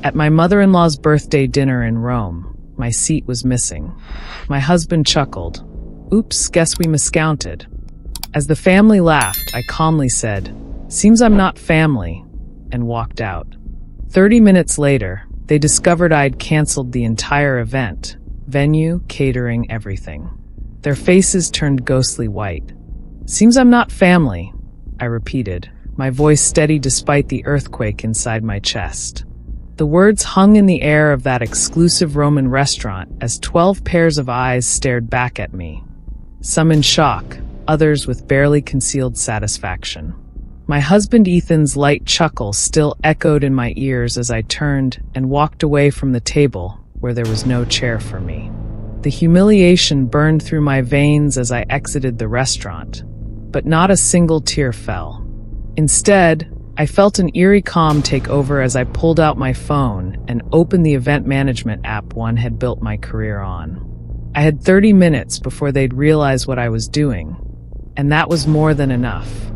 At my mother-in-law's birthday dinner in Rome, my seat was missing. My husband chuckled. Oops, guess we miscounted. As the family laughed, I calmly said, "Seems I'm not family," and walked out. 30 minutes later, they discovered I'd canceled the entire event, venue, catering, everything. Their faces turned ghostly white. "Seems I'm not family," I repeated, my voice steady despite the earthquake inside my chest. The words hung in the air of that exclusive Roman restaurant as 12 pairs of eyes stared back at me, some in shock, others with barely concealed satisfaction. My husband Ethan's light chuckle still echoed in my ears as I turned and walked away from the table where there was no chair for me. The humiliation burned through my veins as I exited the restaurant, but not a single tear fell. Instead, I felt an eerie calm take over as I pulled out my phone and opened the event management app one had built my career on. I had 30 minutes before they'd realize what I was doing, and that was more than enough.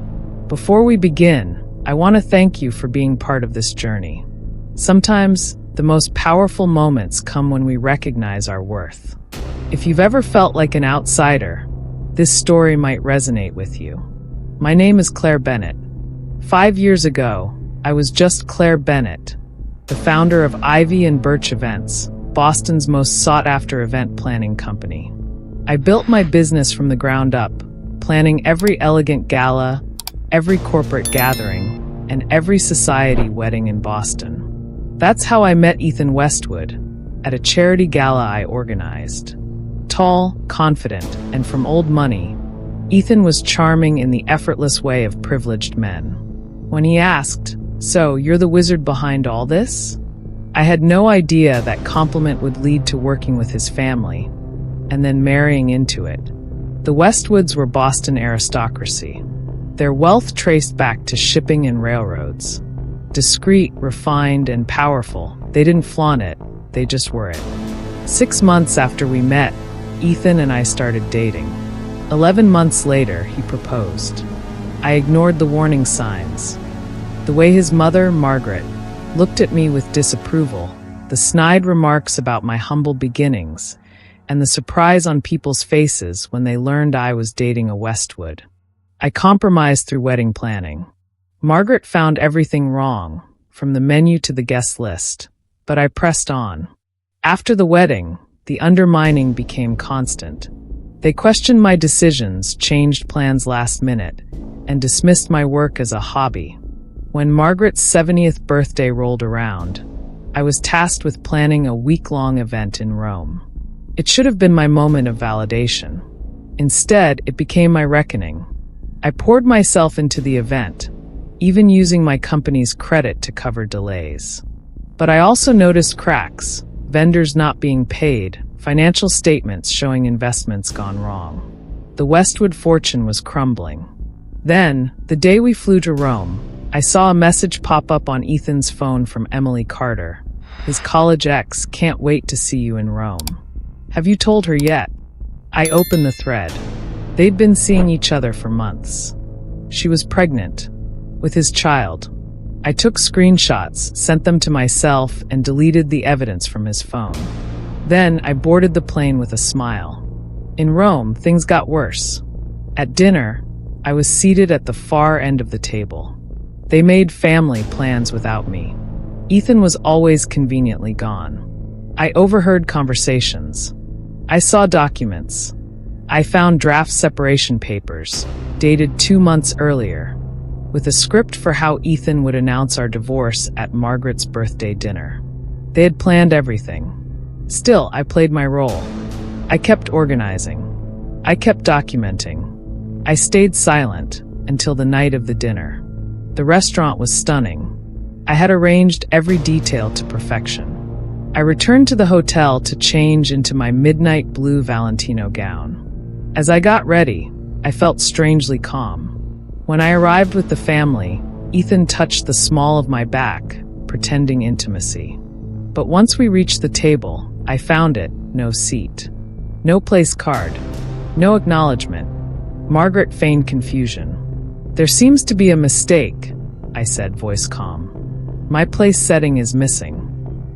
Before we begin, I want to thank you for being part of this journey. Sometimes, the most powerful moments come when we recognize our worth. If you've ever felt like an outsider, this story might resonate with you. My name is Claire Bennett. 5 years ago, I was just Claire Bennett, the founder of Ivy and Birch Events, Boston's most sought-after event planning company. I built my business from the ground up, planning every elegant gala, every corporate gathering, and every society wedding in Boston. That's how I met Ethan Westwood, at a charity gala I organized. Tall, confident, and from old money, Ethan was charming in the effortless way of privileged men. When he asked, "So, you're the wizard behind all this?" I had no idea that compliment would lead to working with his family, and then marrying into it. The Westwoods were Boston aristocracy. Their wealth traced back to shipping and railroads. Discreet, refined, and powerful, they didn't flaunt it, they just were it. 6 months after we met, Ethan and I started dating. 11 months later, he proposed. I ignored the warning signs. The way his mother, Margaret, looked at me with disapproval, the snide remarks about my humble beginnings, and the surprise on people's faces when they learned I was dating a Westwood. I compromised through wedding planning. Margaret found everything wrong, from the menu to the guest list, but I pressed on. After the wedding, the undermining became constant. They questioned my decisions, changed plans last minute, and dismissed my work as a hobby. When Margaret's 70th birthday rolled around, I was tasked with planning a week-long event in Rome. It should have been my moment of validation. Instead, it became my reckoning. I poured myself into the event, even using my company's credit to cover delays. But I also noticed cracks, vendors not being paid, financial statements showing investments gone wrong. The Westwood fortune was crumbling. Then, the day we flew to Rome, I saw a message pop up on Ethan's phone from Emily Carter. His college ex, "Can't wait to see you in Rome. Have you told her yet?" I opened the thread. They'd been seeing each other for months. She was pregnant, with his child. I took screenshots, sent them to myself, and deleted the evidence from his phone. Then I boarded the plane with a smile. In Rome, things got worse. At dinner, I was seated at the far end of the table. They made family plans without me. Ethan was always conveniently gone. I overheard conversations. I saw documents. I found draft separation papers, dated 2 months earlier, with a script for how Ethan would announce our divorce at Margaret's birthday dinner. They had planned everything. Still, I played my role. I kept organizing. I kept documenting. I stayed silent until the night of the dinner. The restaurant was stunning. I had arranged every detail to perfection. I returned to the hotel to change into my midnight blue Valentino gown. As I got ready, I felt strangely calm. When I arrived with the family, Ethan touched the small of my back, pretending intimacy. But once we reached the table, I found it, no seat. No place card. No acknowledgement. Margaret feigned confusion. "There seems to be a mistake," I said, voice calm. "My place setting is missing."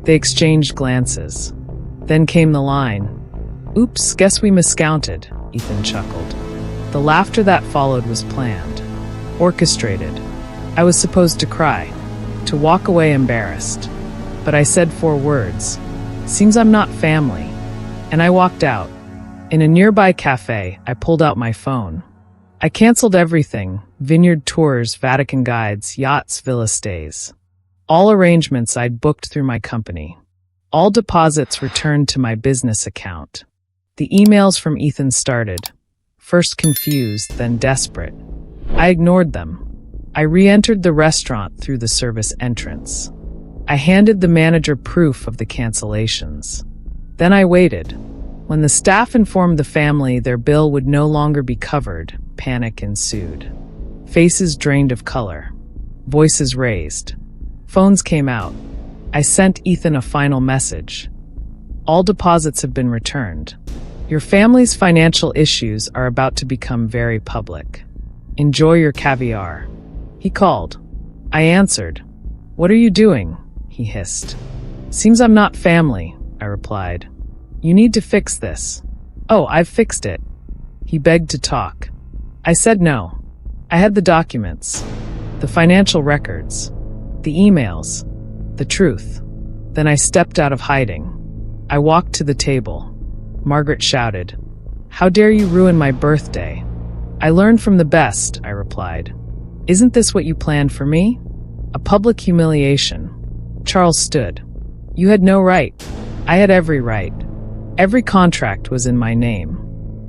They exchanged glances. Then came the line. "Oops, guess we miscounted," Ethan chuckled. The laughter that followed was planned, orchestrated. I was supposed to cry, to walk away embarrassed. But I said 4 words. "Seems I'm not family." And I walked out. In a nearby cafe, I pulled out my phone. I canceled everything: vineyard tours, Vatican guides, yachts, villa stays. All arrangements I'd booked through my company. All deposits returned to my business account. The emails from Ethan started, first confused, then desperate. I ignored them. I re-entered the restaurant through the service entrance. I handed the manager proof of the cancellations. Then I waited. When the staff informed the family their bill would no longer be covered, panic ensued. Faces drained of color. Voices raised. Phones came out. I sent Ethan a final message. "All deposits have been returned. Your family's financial issues are about to become very public. Enjoy your caviar." He called. I answered. "What are you doing?" he hissed. "Seems I'm not family," I replied. "You need to fix this." "Oh, I've fixed it." He begged to talk. I said no. I had the documents, the financial records, the emails, the truth. Then I stepped out of hiding. I walked to the table. Margaret shouted, "How dare you ruin my birthday?" "I learned from the best," I replied. "Isn't this what you planned for me?" A public humiliation. Charles stood. "You had no right." I had every right. Every contract was in my name.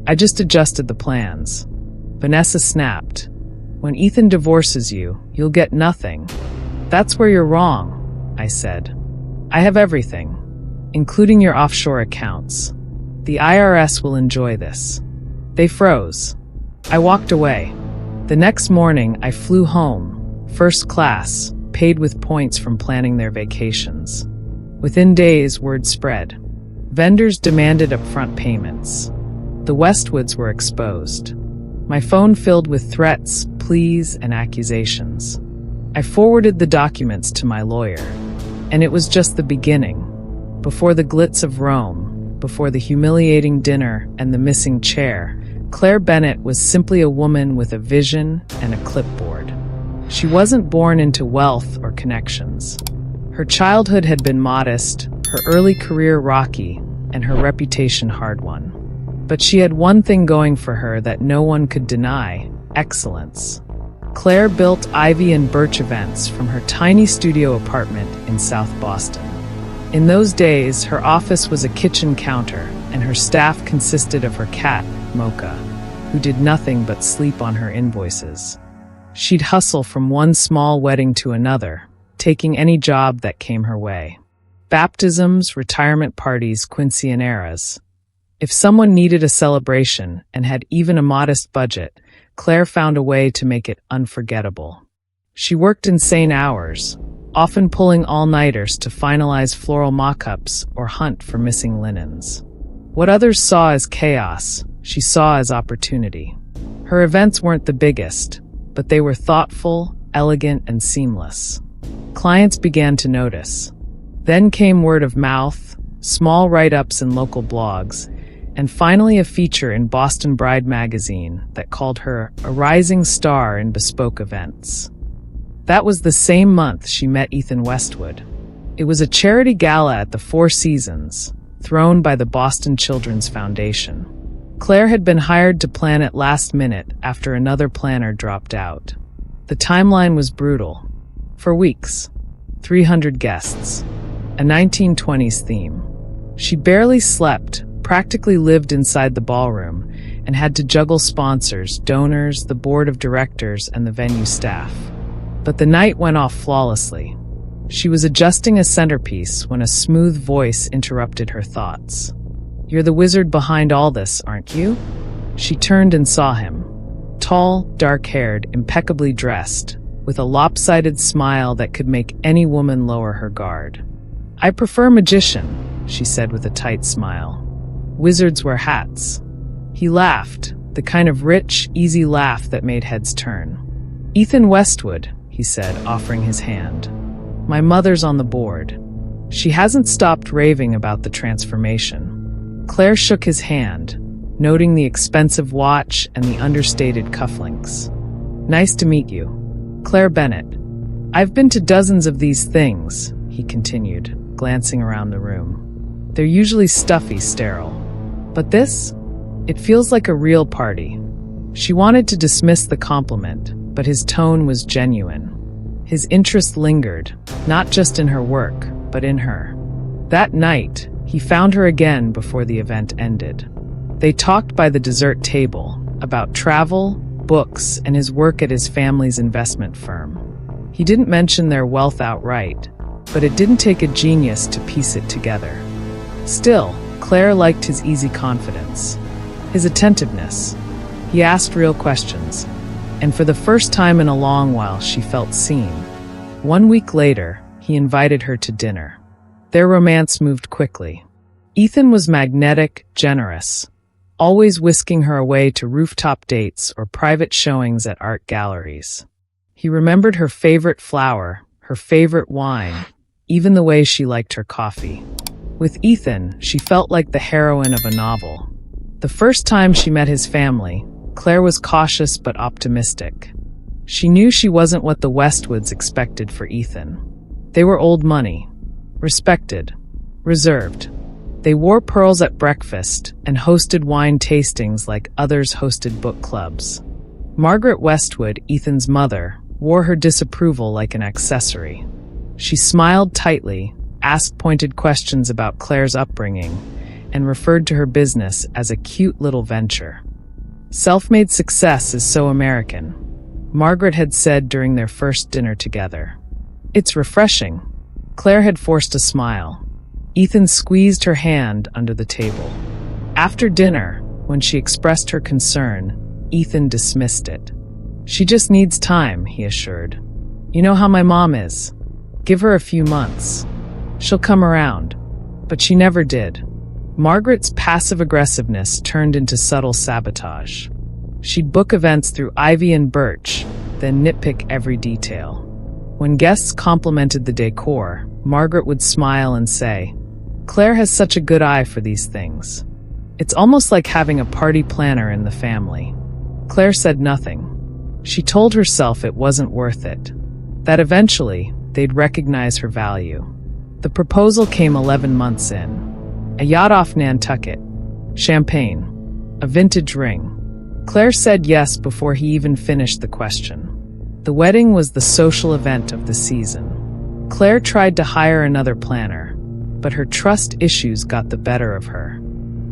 I just adjusted the plans. Vanessa snapped. "When Ethan divorces you, you'll get nothing." "That's where you're wrong," I said. "I have everything, including your offshore accounts. The IRS will enjoy this." They froze. I walked away. The next morning, I flew home, first class, paid with points from planning their vacations. Within days, word spread. Vendors demanded upfront payments. The Westwoods were exposed. My phone filled with threats, pleas, and accusations. I forwarded the documents to my lawyer. And it was just the beginning. Before the glitz of Rome, before the humiliating dinner and the missing chair, Claire Bennett was simply a woman with a vision and a clipboard. She wasn't born into wealth or connections. Her childhood had been modest, her early career rocky, and her reputation hard-won. But she had one thing going for her that no one could deny: excellence. Claire built Ivy and Birch events from her tiny studio apartment in South Boston. In those days, her office was a kitchen counter, and her staff consisted of her cat, Mocha, who did nothing but sleep on her invoices. She'd hustle from one small wedding to another, taking any job that came her way. Baptisms, retirement parties, quinceañeras. If someone needed a celebration and had even a modest budget, Claire found a way to make it unforgettable. She worked insane hours, often pulling all-nighters to finalize floral mock-ups or hunt for missing linens. What others saw as chaos, she saw as opportunity. Her events weren't the biggest, but they were thoughtful, elegant, and seamless. Clients began to notice. Then came word of mouth, small write-ups in local blogs, and finally a feature in Boston Bride magazine that called her a rising star in bespoke events. That was the same month she met Ethan Westwood. It was a charity gala at the Four Seasons, thrown by the Boston Children's Foundation. Claire had been hired to plan it last minute after another planner dropped out. The timeline was brutal. For weeks, 300 guests, a 1920s theme. She barely slept, practically lived inside the ballroom, and had to juggle sponsors, donors, the board of directors, and the venue staff. But the night went off flawlessly. She was adjusting a centerpiece when a smooth voice interrupted her thoughts. "You're the wizard behind all this, aren't you?" She turned and saw him. Tall, dark-haired, impeccably dressed, with a lopsided smile that could make any woman lower her guard. "I prefer magician," she said with a tight smile. "Wizards wear hats." He laughed, the kind of rich, easy laugh that made heads turn. "Ethan Westwood," he said, offering his hand. "My mother's on the board." She hasn't stopped raving about the transformation. Claire shook his hand, noting the expensive watch and the understated cufflinks. Nice to meet you. Claire Bennett. I've been to dozens of these things, he continued, glancing around the room. They're usually stuffy, sterile. But this? It feels like a real party. She wanted to dismiss the compliment, but his tone was genuine. His interest lingered, not just in her work, but in her. That night, he found her again before the event ended. They talked by the dessert table about travel, books, and his work at his family's investment firm. He didn't mention their wealth outright, but it didn't take a genius to piece it together. Still, Claire liked his easy confidence, his attentiveness. He asked real questions, and for the first time in a long while, she felt seen. 1 week later, he invited her to dinner. Their romance moved quickly. Ethan was magnetic, generous, always whisking her away to rooftop dates or private showings at art galleries. He remembered her favorite flower, her favorite wine, even the way she liked her coffee. With Ethan, she felt like the heroine of a novel. The first time she met his family, Claire was cautious but optimistic. She knew she wasn't what the Westwoods expected for Ethan. They were old money, respected, reserved. They wore pearls at breakfast and hosted wine tastings like others hosted book clubs. Margaret Westwood, Ethan's mother, wore her disapproval like an accessory. She smiled tightly, asked pointed questions about Claire's upbringing, and referred to her business as a cute little venture. Self-made success is so American, Margaret had said during their first dinner together. It's refreshing. Claire had forced a smile. Ethan squeezed her hand under the table. After dinner, when she expressed her concern, Ethan dismissed it. She just needs time, he assured. You know how my mom is. Give her a few months. She'll come around. But she never did. Margaret's passive aggressiveness turned into subtle sabotage. She'd book events through Ivy and Birch, then nitpick every detail. When guests complimented the decor, Margaret would smile and say, Claire has such a good eye for these things. It's almost like having a party planner in the family. Claire said nothing. She told herself it wasn't worth it, that eventually they'd recognize her value. The proposal came 11 months in. A yacht off Nantucket, champagne, a vintage ring. Claire said yes before he even finished the question. The wedding was the social event of the season. Claire tried to hire another planner, but her trust issues got the better of her.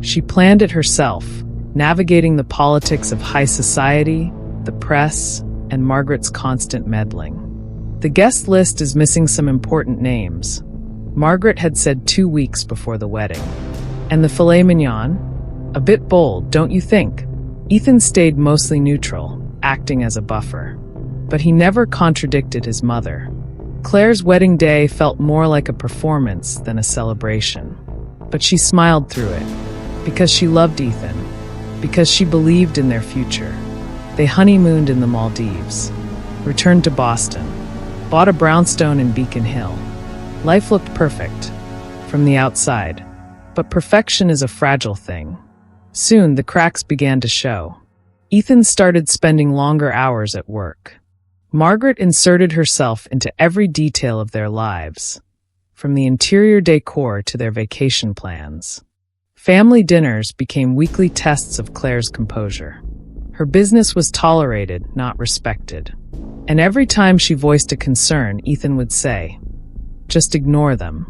She planned it herself, navigating the politics of high society, the press, and Margaret's constant meddling. The guest list is missing some important names. Margaret had said 2 weeks before the wedding. And the filet mignon? A bit bold, don't you think? Ethan stayed mostly neutral, acting as a buffer. But he never contradicted his mother. Claire's wedding day felt more like a performance than a celebration. But she smiled through it, because she loved Ethan, because she believed in their future. They honeymooned in the Maldives, returned to Boston, bought a brownstone in Beacon Hill. Life looked perfect, from the outside. But perfection is a fragile thing. Soon, the cracks began to show. Ethan started spending longer hours at work. Margaret inserted herself into every detail of their lives, from the interior decor to their vacation plans. Family dinners became weekly tests of Claire's composure. Her business was tolerated, not respected. And every time she voiced a concern, Ethan would say, "Just ignore them.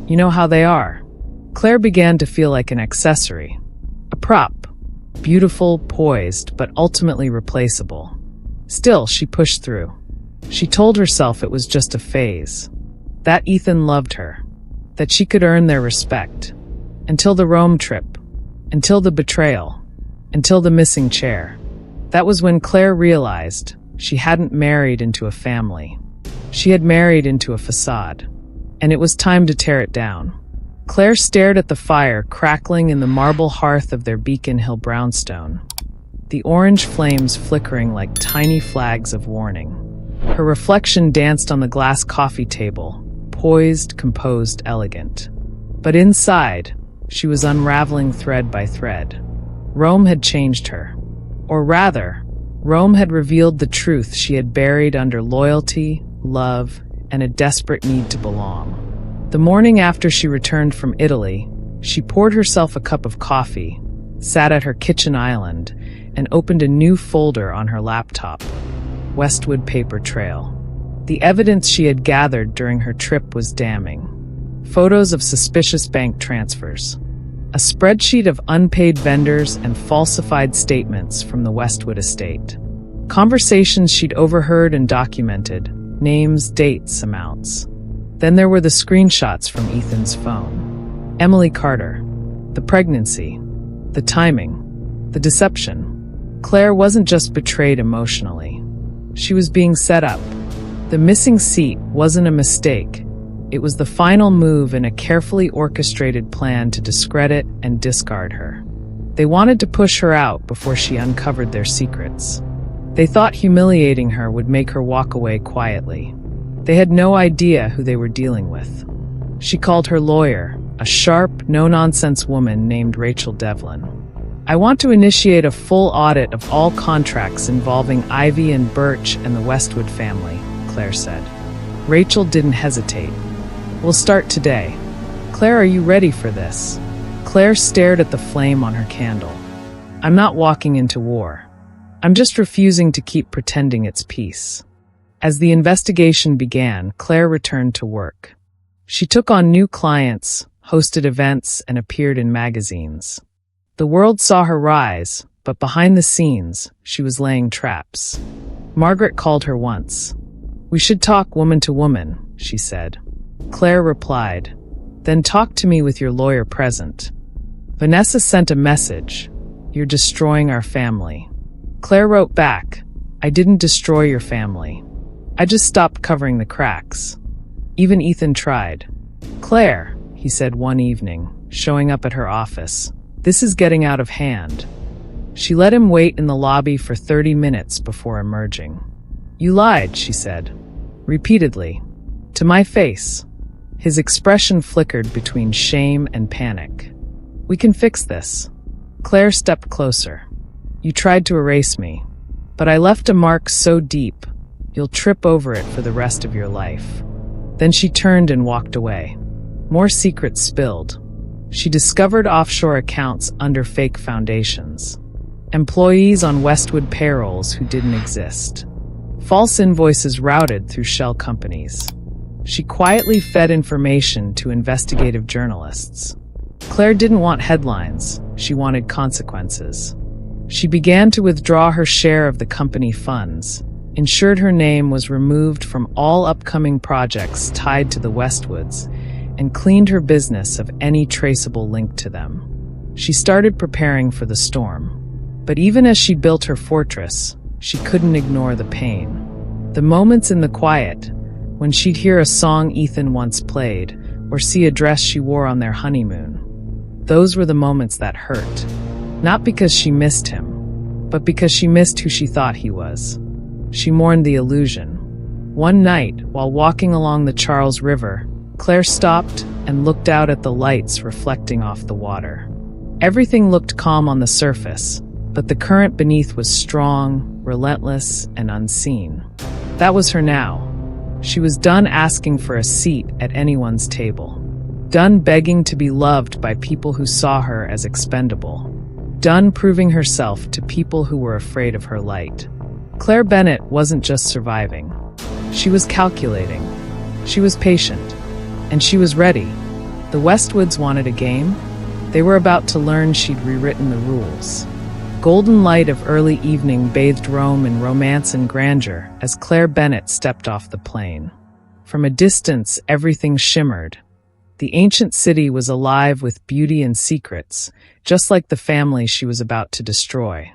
You know how they are." Claire began to feel like an accessory, a prop, beautiful, poised, but ultimately replaceable. Still, she pushed through. She told herself it was just a phase, that Ethan loved her, that she could earn their respect. Until the Rome trip, until the betrayal, until the missing chair. That was when Claire realized she hadn't married into a family. She had married into a facade, and it was time to tear it down. Claire stared at the fire crackling in the marble hearth of their Beacon Hill brownstone, the orange flames flickering like tiny flags of warning. Her reflection danced on the glass coffee table, poised, composed, elegant. But inside, she was unraveling thread by thread. Rome had changed her. Or rather, Rome had revealed the truth she had buried under loyalty, love, and a desperate need to belong. The morning after she returned from Italy, she poured herself a cup of coffee, sat at her kitchen island, and opened a new folder on her laptop. Westwood paper trail. The evidence she had gathered during her trip was damning. Photos of suspicious bank transfers. A spreadsheet of unpaid vendors and falsified statements from the Westwood estate. Conversations she'd overheard and documented. Names, dates, amounts. Then there were the screenshots from Ethan's phone. Emily Carter. The pregnancy. The timing. The deception. Claire wasn't just betrayed emotionally. She was being set up. The missing seat wasn't a mistake. It was the final move in a carefully orchestrated plan to discredit and discard her. They wanted to push her out before she uncovered their secrets. They thought humiliating her would make her walk away quietly. They had no idea who they were dealing with. She called her lawyer, a sharp, no-nonsense woman named Rachel Devlin. "I want to initiate a full audit of all contracts involving Ivy and Birch and the Westwood family," Claire said. Rachel didn't hesitate. "We'll start today." "Claire, are you ready for this?" Claire stared at the flame on her candle. "I'm not walking into war. I'm just refusing to keep pretending it's peace." As the investigation began, Claire returned to work. She took on new clients, hosted events, and appeared in magazines. The world saw her rise, but behind the scenes, she was laying traps. Margaret called her once. "We should talk woman to woman," she said. Claire replied, "Then talk to me with your lawyer present." Vanessa sent a message, "You're destroying our family." Claire wrote back, "I didn't destroy your family. I just stopped covering the cracks." Even Ethan tried. "Claire," he said one evening, showing up at her office, "this is getting out of hand." She let him wait in the lobby for 30 minutes before emerging. "You lied," she said, repeatedly, to my face. His expression flickered between shame and panic. "We can fix this." Claire stepped closer. "You tried to erase me, but I left a mark so deep, you'll trip over it for the rest of your life." Then she turned and walked away. More secrets spilled. She discovered offshore accounts under fake foundations. Employees on Westwood payrolls who didn't exist. False invoices routed through shell companies. She quietly fed information to investigative journalists. Claire didn't want headlines, she wanted consequences. She began to withdraw her share of the company funds, ensured her name was removed from all upcoming projects tied to the Westwoods, and cleaned her business of any traceable link to them. She started preparing for the storm. But even as she built her fortress, she couldn't ignore the pain. The moments in the quiet, when she'd hear a song Ethan once played, or see a dress she wore on their honeymoon. Those were the moments that hurt. Not because she missed him, but because she missed who she thought he was. She mourned the illusion. One night, while walking along the Charles River, Claire stopped and looked out at the lights reflecting off the water. Everything looked calm on the surface, but the current beneath was strong, relentless, and unseen. That was her now. She was done asking for a seat at anyone's table. Done begging to be loved by people who saw her as expendable. Done proving herself to people who were afraid of her light. Claire Bennett wasn't just surviving. She was calculating. She was patient. And she was ready. The Westwoods wanted a game. They were about to learn she'd rewritten the rules. Golden light of early evening bathed Rome in romance and grandeur as Claire Bennett stepped off the plane. From a distance, everything shimmered. The ancient city was alive with beauty and secrets, just like the family she was about to destroy.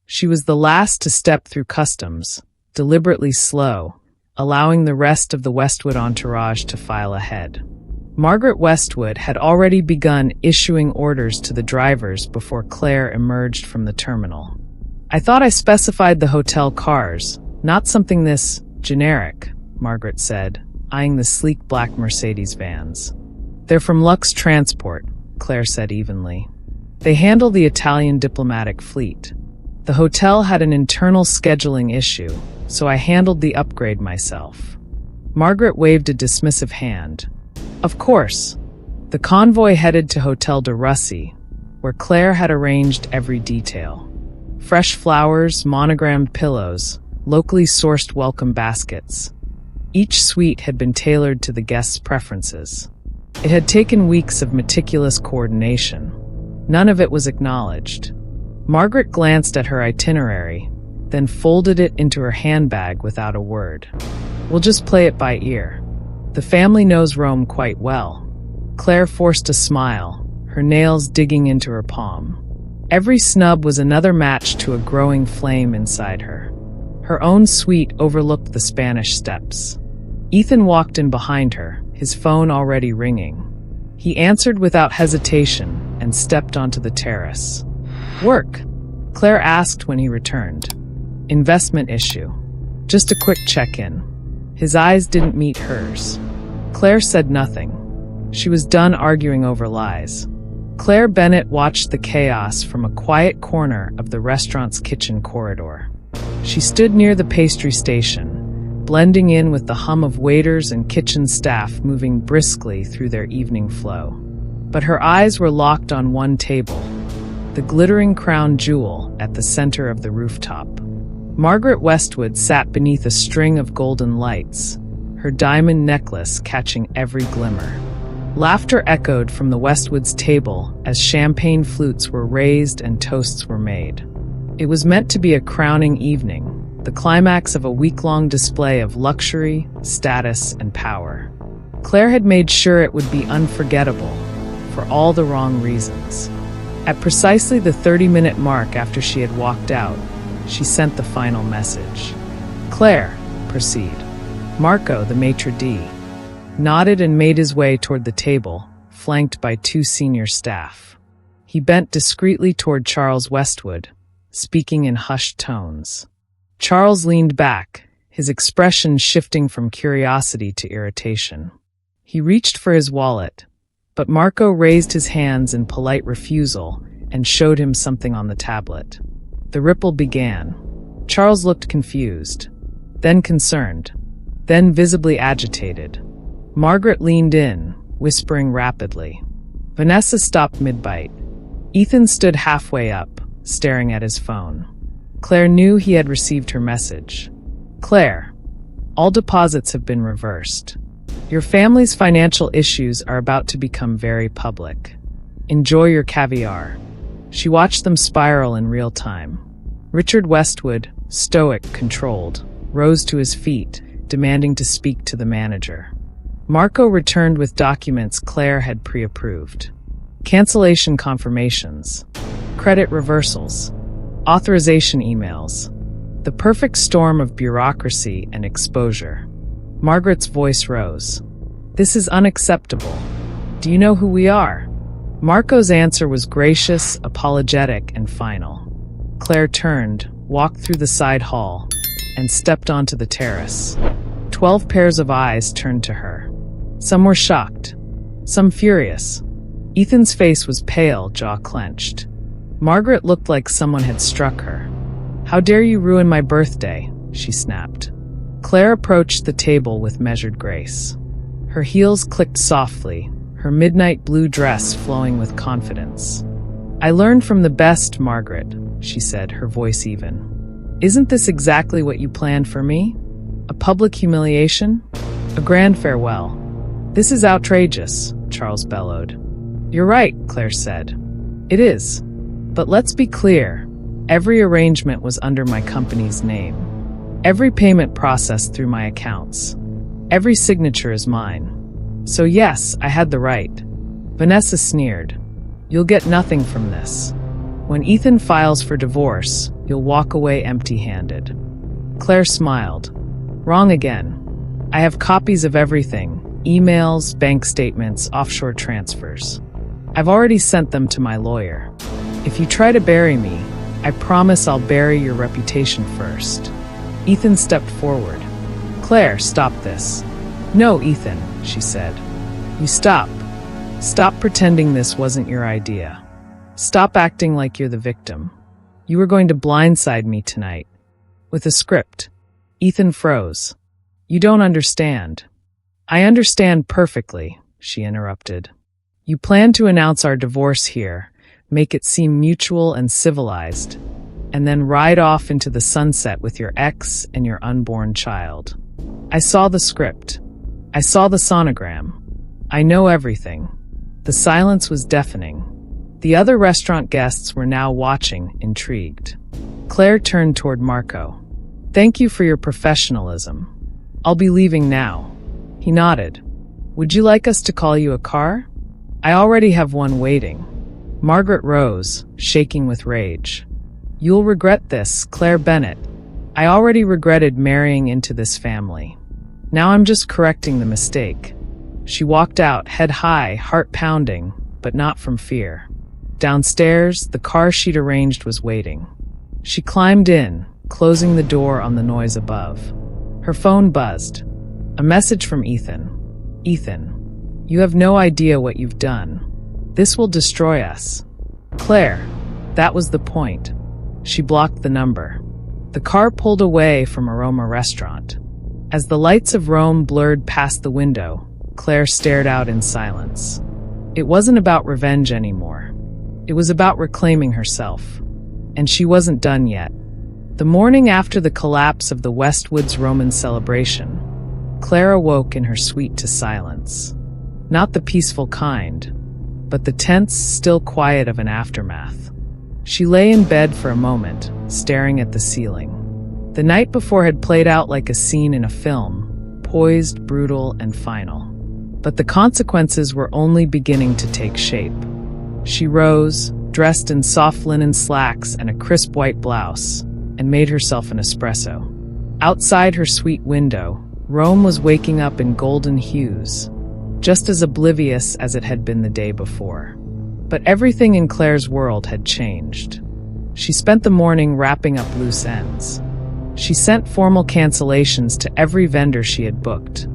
She was the last to step through customs, deliberately slow, allowing the rest of the Westwood entourage to file ahead. Margaret Westwood had already begun issuing orders to the drivers before Claire emerged from the terminal. "I thought I specified the hotel cars, not something this generic," Margaret said, eyeing the sleek black Mercedes vans. "They're from Lux Transport," Claire said evenly. "They handle the Italian diplomatic fleet. The hotel had an internal scheduling issue, so I handled the upgrade myself." Margaret waved a dismissive hand. Of course. The convoy headed to Hotel de Russie, where Claire had arranged every detail. Fresh flowers, monogrammed pillows, locally sourced welcome baskets. Each suite had been tailored to the guests' preferences. It had taken weeks of meticulous coordination. None of it was acknowledged. Margaret glanced at her itinerary, then folded it into her handbag without a word. "We'll just play it by ear. The family knows Rome quite well." Claire forced a smile, her nails digging into her palm. Every snub was another match to a growing flame inside her. Her own suite overlooked the Spanish Steps. Ethan walked in behind her, his phone already ringing. He answered without hesitation and stepped onto the terrace. "Work?" Claire asked when he returned. "Investment issue. Just a quick check-in." His eyes didn't meet hers. Claire said nothing. She was done arguing over lies. Claire Bennett watched the chaos from a quiet corner of the restaurant's kitchen corridor. She stood near the pastry station, blending in with the hum of waiters and kitchen staff moving briskly through their evening flow. But her eyes were locked on one table, the glittering crown jewel at the center of the rooftop. Margaret Westwood sat beneath a string of golden lights, her diamond necklace catching every glimmer. Laughter echoed from the Westwoods' table as champagne flutes were raised and toasts were made. It was meant to be a crowning evening, the climax of a week-long display of luxury, status, and power. Claire had made sure it would be unforgettable, for all the wrong reasons. At precisely the 30-minute mark after she had walked out, she sent the final message. "Claire, proceed." Marco, the maitre d', nodded and made his way toward the table, flanked by two senior staff. He bent discreetly toward Charles Westwood, speaking in hushed tones. Charles leaned back, his expression shifting from curiosity to irritation. He reached for his wallet, but Marco raised his hands in polite refusal and showed him something on the tablet. The ripple began. Charles looked confused, then concerned, then visibly agitated. Margaret leaned in, whispering rapidly. Vanessa stopped mid-bite. Ethan stood halfway up, staring at his phone. Claire knew he had received her message. "Claire, all deposits have been reversed. Your family's financial issues are about to become very public. Enjoy your caviar." She watched them spiral in real time. Richard Westwood, stoic, controlled, rose to his feet, demanding to speak to the manager. Marco returned with documents Claire had pre-approved. Cancellation confirmations, credit reversals, authorization emails. The perfect storm of bureaucracy and exposure. Margaret's voice rose. "This is unacceptable. Do you know who we are?" Marco's answer was gracious, apologetic, and final. Claire turned, walked through the side hall, and stepped onto the terrace. 12 pairs of eyes turned to her. Some were shocked, some furious. Ethan's face was pale, jaw clenched. Margaret looked like someone had struck her. "How dare you ruin my birthday?" she snapped. Claire approached the table with measured grace. Her heels clicked softly, her midnight blue dress flowing with confidence. "I learned from the best, Margaret," she said, her voice even. "Isn't this exactly what you planned for me? A public humiliation? A grand farewell?" "This is outrageous," Charles bellowed. "You're right," Claire said. "It is. But let's be clear. Every arrangement was under my company's name. Every payment processed through my accounts. Every signature is mine. So yes, I had the right." Vanessa sneered. "You'll get nothing from this. When Ethan files for divorce, you'll walk away empty-handed." Claire smiled. "Wrong again. I have copies of everything. Emails, bank statements, offshore transfers. I've already sent them to my lawyer. If you try to bury me, I promise I'll bury your reputation first." Ethan stepped forward. "Claire, stop this. "No, Ethan," she said. "You stop. Stop pretending this wasn't your idea. Stop acting like you're the victim. You were going to blindside me tonight. With a script." Ethan froze. "You don't understand." "I understand perfectly," she interrupted. "You plan to announce our divorce here, make it seem mutual and civilized, and then ride off into the sunset with your ex and your unborn child. I saw the script. I saw the sonogram. I know everything." The silence was deafening. The other restaurant guests were now watching, intrigued. Claire turned toward Marco. "Thank you for your professionalism. I'll be leaving now." He nodded. "Would you like us to call you a car?" "I already have one waiting." Margaret rose, shaking with rage. "You'll regret this, Claire Bennett. I already regretted marrying into this family. Now I'm just correcting the mistake." She walked out, head high, heart pounding, but not from fear. Downstairs, the car she'd arranged was waiting. She climbed in, closing the door on the noise above. Her phone buzzed. A message from Ethan. "Ethan, you have no idea what you've done. This will destroy us." "Claire, that was the point." She blocked the number. The car pulled away from Aroma Restaurant. As the lights of Rome blurred past the window, Claire stared out in silence. It wasn't about revenge anymore. It was about reclaiming herself. And she wasn't done yet. The morning after the collapse of the Westwoods Roman celebration, Claire awoke in her suite to silence. Not the peaceful kind, but the tense, still quiet of an aftermath. She lay in bed for a moment, staring at the ceiling. The night before had played out like a scene in a film, poised, brutal, and final. But the consequences were only beginning to take shape. She rose, dressed in soft linen slacks and a crisp white blouse, and made herself an espresso. Outside her suite window, Rome was waking up in golden hues, just as oblivious as it had been the day before. But everything in Claire's world had changed. She spent the morning wrapping up loose ends. She sent formal cancellations to every vendor she had booked,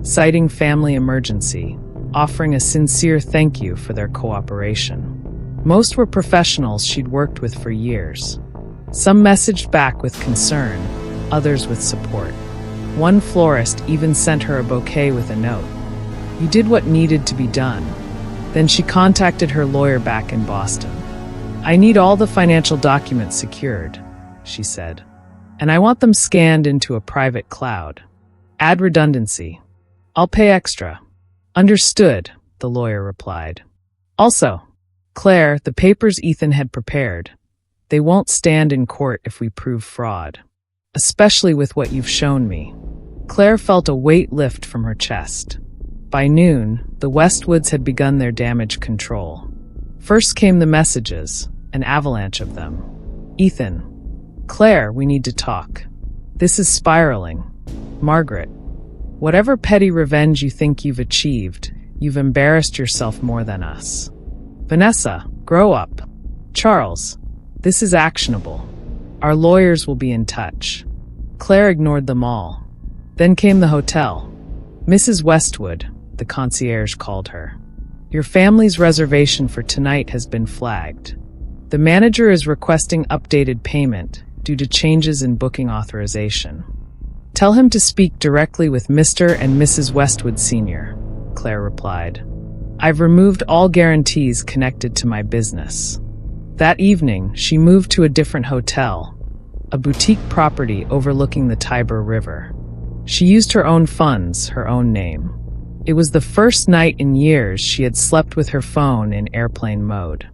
citing family emergency, offering a sincere thank you for their cooperation. Most were professionals she'd worked with for years. Some messaged back with concern, others with support. One florist even sent her a bouquet with a note. "You did what needed to be done." Then she contacted her lawyer back in Boston. "I need all the financial documents secured," she said. "And I want them scanned into a private cloud. Add redundancy. I'll pay extra." "Understood," the lawyer replied. "Also, Claire, the papers Ethan had prepared, they won't stand in court if we prove fraud. Especially with what you've shown me." Claire felt a weight lift from her chest. By noon, the Westwoods had begun their damage control. First came the messages, an avalanche of them. "Ethan, Claire, we need to talk. This is spiraling. Margaret, whatever petty revenge you think you've achieved, you've embarrassed yourself more than us. Vanessa, grow up. Charles, this is actionable. Our lawyers will be in touch." Claire ignored them all. Then came the hotel. "Mrs. Westwood," the concierge called her. "Your family's reservation for tonight has been flagged. The manager is requesting updated payment due to changes in booking authorization. Tell him to speak directly with Mr. and Mrs. Westwood Sr., Claire replied. "I've removed all guarantees connected to my business." That evening, she moved to a different hotel, a boutique property overlooking the Tiber River. She used her own funds, her own name. It was the first night in years she had slept with her phone in airplane mode.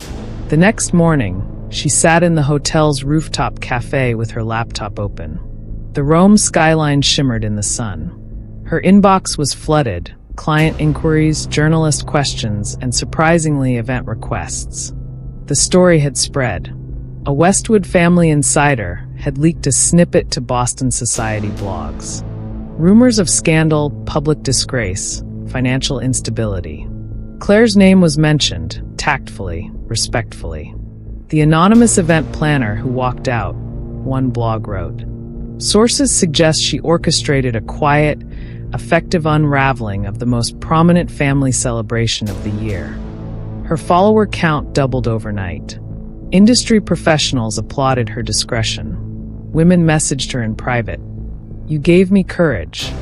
The next morning, she sat in the hotel's rooftop cafe with her laptop open. The Rome skyline shimmered in the sun. Her inbox was flooded, client inquiries, journalist questions, and surprisingly, event requests. The story had spread. A Westwood family insider had leaked a snippet to Boston society blogs. Rumors of scandal, public disgrace, financial instability. Claire's name was mentioned, tactfully, respectfully. The anonymous event planner who walked out, one blog wrote. Sources suggest she orchestrated a quiet, effective unraveling of the most prominent family celebration of the year. Her follower count doubled overnight. Industry professionals applauded her discretion. Women messaged her in private. "You gave me courage."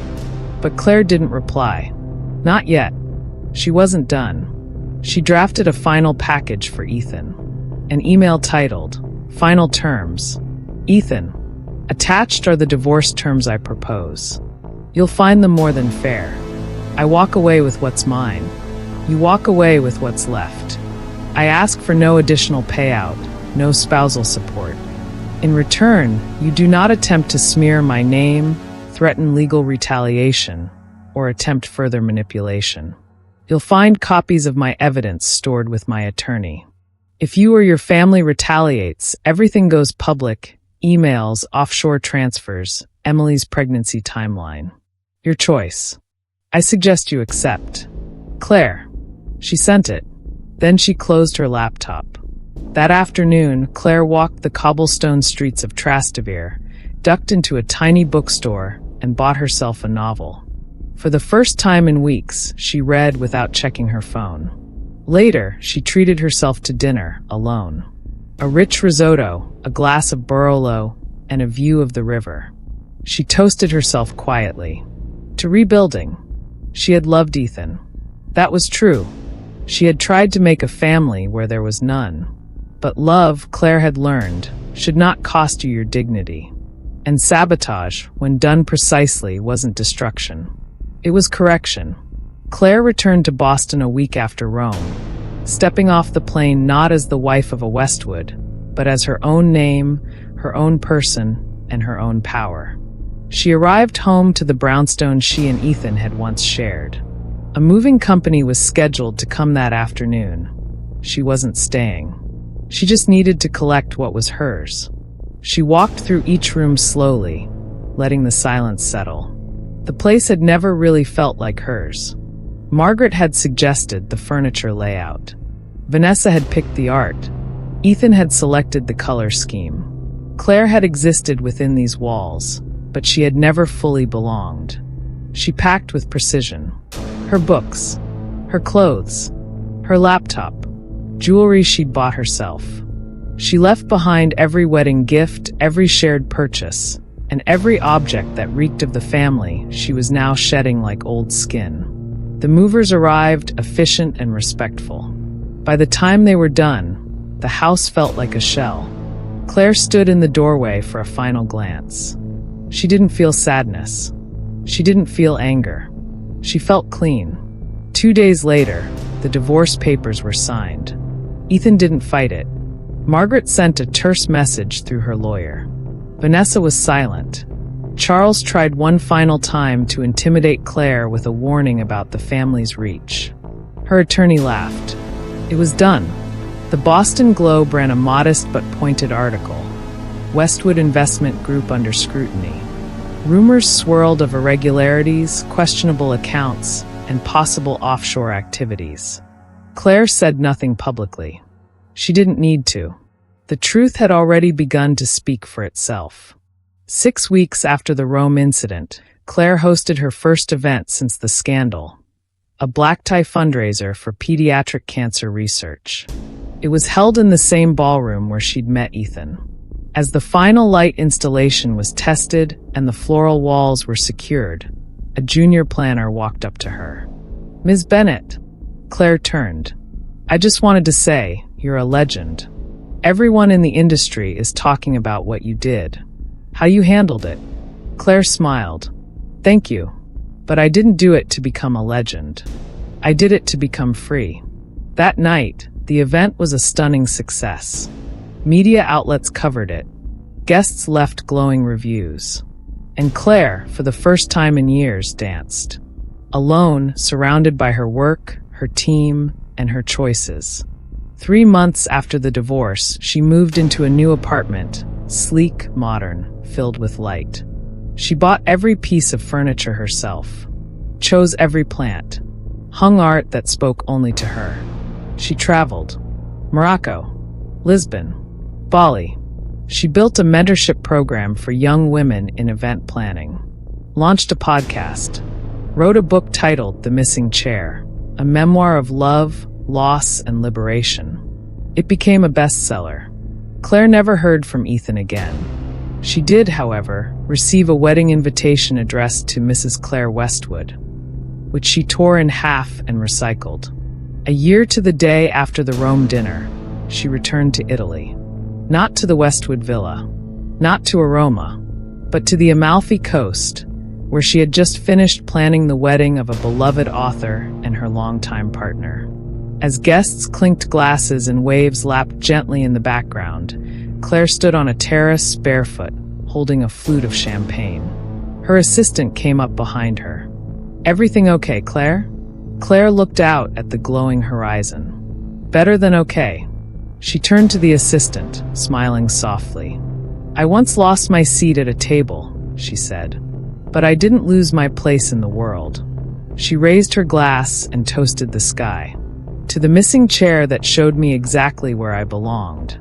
But Claire didn't reply. Not yet. She wasn't done. She drafted a final package for Ethan. An email titled, "Final Terms." "Ethan, attached are the divorce terms I propose. You'll find them more than fair. I walk away with what's mine. You walk away with what's left. I ask for no additional payout, no spousal support. In return, you do not attempt to smear my name, threaten legal retaliation, or attempt further manipulation. You'll find copies of my evidence stored with my attorney. If you or your family retaliates, everything goes public: emails, offshore transfers, Emily's pregnancy timeline. Your choice. I suggest you accept. Claire." She sent it. Then she closed her laptop. That afternoon, Claire walked the cobblestone streets of Trastevere, ducked into a tiny bookstore, and bought herself a novel. For the first time in weeks, she read without checking her phone. Later, she treated herself to dinner, alone. A rich risotto, a glass of Barolo, and a view of the river. She toasted herself quietly. To rebuilding. She had loved Ethan. That was true. She had tried to make a family where there was none. But love, Claire had learned, should not cost you your dignity. And sabotage, when done precisely, wasn't destruction. It was correction. Claire returned to Boston a week after Rome, stepping off the plane not as the wife of a Westwood, but as her own name, her own person, and her own power. She arrived home to the brownstone she and Ethan had once shared. A moving company was scheduled to come that afternoon. She wasn't staying. She just needed to collect what was hers. She walked through each room slowly, letting the silence settle. The place had never really felt like hers. Margaret had suggested the furniture layout. Vanessa had picked the art. Ethan had selected the color scheme. Claire had existed within these walls, but she had never fully belonged. She packed with precision. Her books, her clothes, her laptop, jewelry she'd bought herself. She left behind every wedding gift, every shared purchase, and every object that reeked of the family she was now shedding like old skin. The movers arrived, efficient and respectful. By the time they were done, the house felt like a shell. Claire stood in the doorway for a final glance. She didn't feel sadness. She didn't feel anger. She felt clean. 2 days later, the divorce papers were signed. Ethan didn't fight it. Margaret sent a terse message through her lawyer. Vanessa was silent. Charles tried one final time to intimidate Claire with a warning about the family's reach. Her attorney laughed. It was done. The Boston Globe ran a modest but pointed article. Westwood Investment Group under scrutiny. Rumors swirled of irregularities, questionable accounts, and possible offshore activities. Claire said nothing publicly. She didn't need to. The truth had already begun to speak for itself. 6 weeks after the Rome incident, Claire hosted her first event since the scandal, a black tie fundraiser for pediatric cancer research. It was held in the same ballroom where she'd met Ethan. As the final light installation was tested and the floral walls were secured, a junior planner walked up to her. "Ms. Bennett." Claire turned. "I just wanted to say, you're a legend. Everyone in the industry is talking about what you did, how you handled it." Claire smiled. "Thank you. But I didn't do it to become a legend. I did it to become free." That night, the event was a stunning success. Media outlets covered it. Guests left glowing reviews. And Claire, for the first time in years, danced. Alone, surrounded by her work, her team, and her choices. 3 months after the divorce, she moved into a new apartment, sleek, modern, filled with light. She bought every piece of furniture herself, chose every plant, hung art that spoke only to her. She traveled. Morocco, Lisbon, Bali. She built a mentorship program for young women in event planning, launched a podcast, wrote a book titled The Missing Chair, a memoir of love, loss, and liberation. It became a bestseller. Claire never heard from Ethan again. She did, however, receive a wedding invitation addressed to Mrs. Claire Westwood, which she tore in half and recycled. A year to the day after the Rome dinner, she returned to Italy. Not to the Westwood villa, not to Aroma, but to the Amalfi Coast, where she had just finished planning the wedding of a beloved author and her longtime partner. As guests clinked glasses and waves lapped gently in the background, Claire stood on a terrace barefoot, holding a flute of champagne. Her assistant came up behind her. "Everything okay, Claire?" Claire looked out at the glowing horizon. "Better than okay." She turned to the assistant, smiling softly. "I once lost my seat at a table," she said, "but I didn't lose my place in the world." She raised her glass and toasted the sky. "To the missing chair that showed me exactly where I belonged."